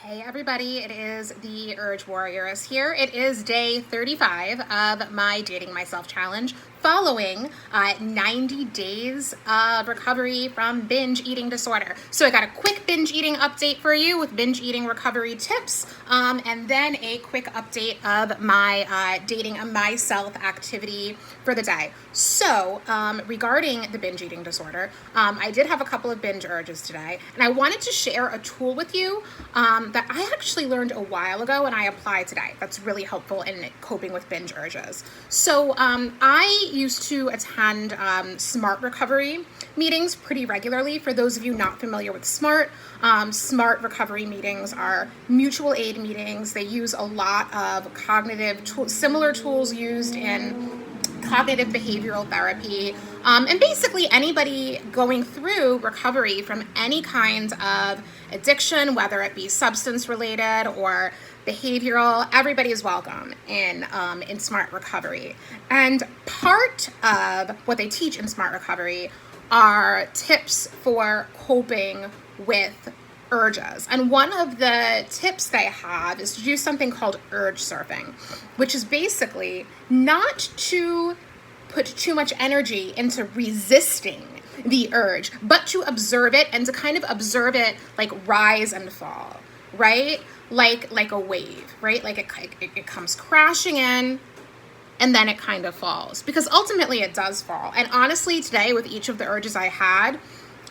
Hey everybody, it is the Urge Warriors here. It is day 35 of my Dating Myself challenge following 90 days of recovery from binge eating disorder. So I got a quick binge eating update for you with binge eating recovery tips, and then a quick update of my dating myself activity for the day. So regarding the binge eating disorder, I did have a couple of binge urges today, and I wanted to share a tool with you that I actually learned a while ago and I apply today. That's really helpful in coping with binge urges. So I used to attend SMART recovery meetings pretty regularly. For those of you not familiar with SMART, SMART recovery meetings are mutual aid meetings. They use a lot of similar tools used in cognitive behavioral therapy, and basically anybody going through recovery from any kind of addiction, whether it be substance related or behavioral, everybody is welcome in SMART recovery. And part of what they teach in SMART recovery are tips for coping with urges. And one of the tips they have is to do something called urge surfing, which is basically not to put too much energy into resisting the urge, but to observe it and to kind of observe it like rise and fall, right? Like a wave, right? Like it comes crashing in and then it kind of falls, because ultimately it does fall. And honestly, today with each of the urges I had,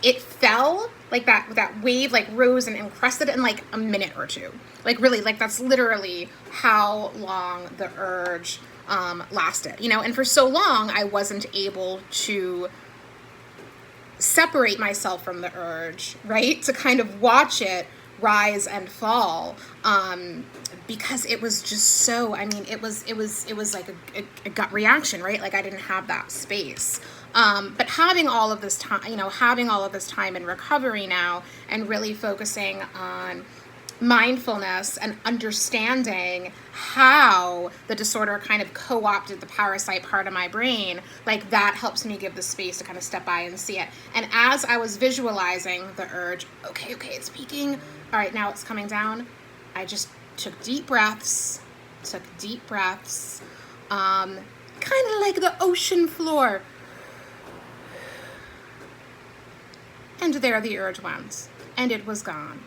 it fell like that wave like rose and crested in like a minute or two. Like really, like that's literally how long the urge lasted, and for so long I wasn't able to separate myself from the urge, right? To kind of watch it rise and fall, because it was just so, it was like a gut reaction, right? Like I didn't have that space. But having all of this time in recovery now and really focusing on mindfulness and understanding how the disorder kind of co-opted the parasite part of my brain, like that helps me give the space to kind of step by and see it. And as I was visualizing the urge, okay, it's peaking. All right, now it's coming down. I just took deep breaths, kind of like the ocean floor. And there the urge went, and it was gone.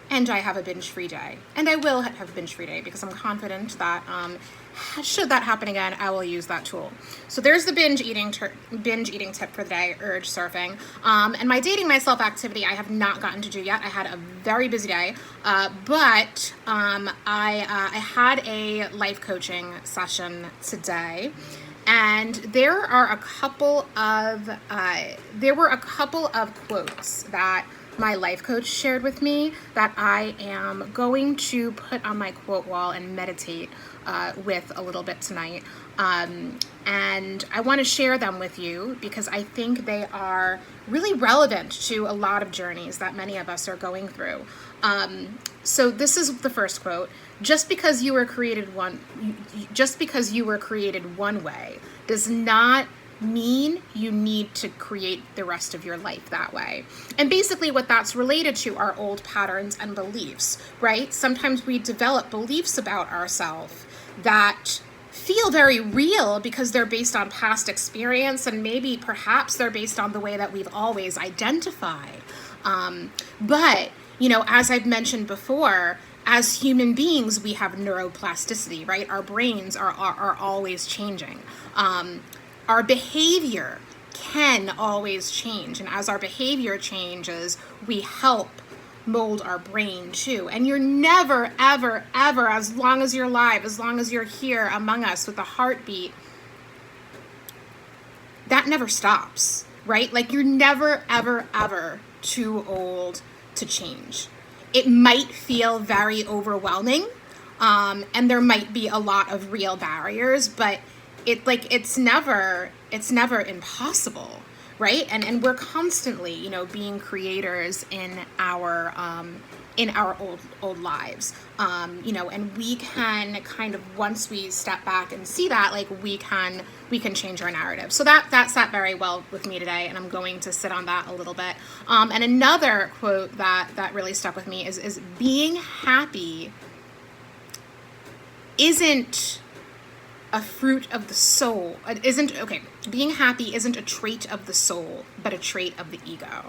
And I have a binge-free day. And I will have a binge-free day because I'm confident that should that happen again, I will use that tool. So there's the binge eating tip for the day, urge surfing. And my dating myself activity I have not gotten to do yet. I had a very busy day, but I had a life coaching session today. And there were a couple of quotes that my life coach shared with me that I am going to put on my quote wall and meditate with a little bit tonight. And I want to share them with you because I think they are really relevant to a lot of journeys that many of us are going through. So this is the first quote. Just because you were created one way does not mean you need to create the rest of your life that way. And basically what that's related to are old patterns and beliefs, right? Sometimes we develop beliefs about ourselves that feel very real because they're based on past experience, and maybe perhaps they're based on the way that we've always identified. But as I've mentioned before, as human beings, we have neuroplasticity, right? Our brains are always changing. Our behavior can always change. And as our behavior changes, we help mold our brain too. And you're never, ever, ever, as long as you're alive, as long as you're here among us with a heartbeat, that never stops, right? Like you're never, ever, ever too old to change. It might feel very overwhelming, and there might be a lot of real barriers, but it's never impossible, right? And we're constantly, being creators in our old lives, and we can kind of, once we step back and see that, like, we can change our narrative. So that sat very well with me today, and I'm going to sit on that a little bit. And another quote that really stuck with me is being happy isn't a fruit of the soul. Being happy isn't a trait of the soul, but a trait of the ego.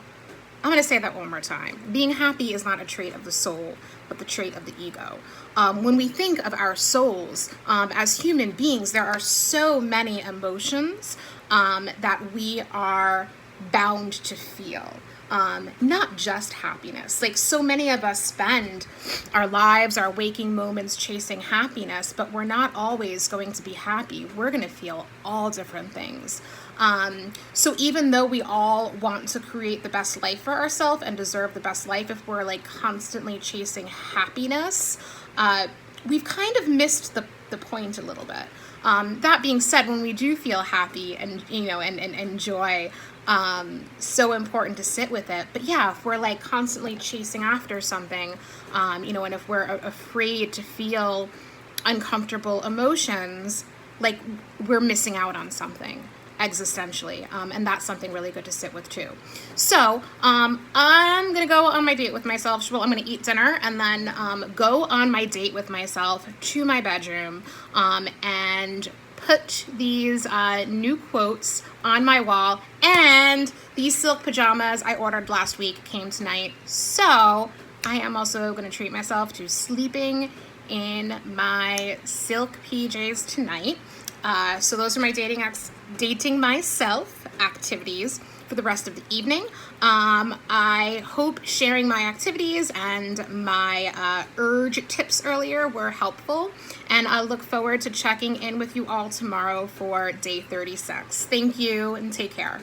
I'm going to say that one more time. Being happy is not a trait of the soul, but the trait of the ego. When we think of our souls as human beings, there are so many emotions that we are bound to feel. Not just happiness. Like, so many of us spend our lives, our waking moments chasing happiness, but we're not always going to be happy. We're going to feel all different things. So even though we all want to create the best life for ourselves and deserve the best life, if we're like constantly chasing happiness, we've kind of missed the point a little bit. That being said, when we do feel happy and and joy, so important to sit with it. But yeah, if we're like constantly chasing after something, and if we're afraid to feel uncomfortable emotions, like, we're missing out on something existentially, and that's something really good to sit with too. So I'm gonna go on my date with myself. Well, I'm gonna eat dinner and then go on my date with myself to my bedroom and put these new quotes on my wall, and these silk pajamas I ordered last week came tonight, so I am also going to treat myself to sleeping in my silk PJs tonight. So those are my dating myself activities for the rest of the evening. I hope sharing my activities and my urge tips earlier were helpful, and I look forward to checking in with you all tomorrow for day 36. Thank you and take care.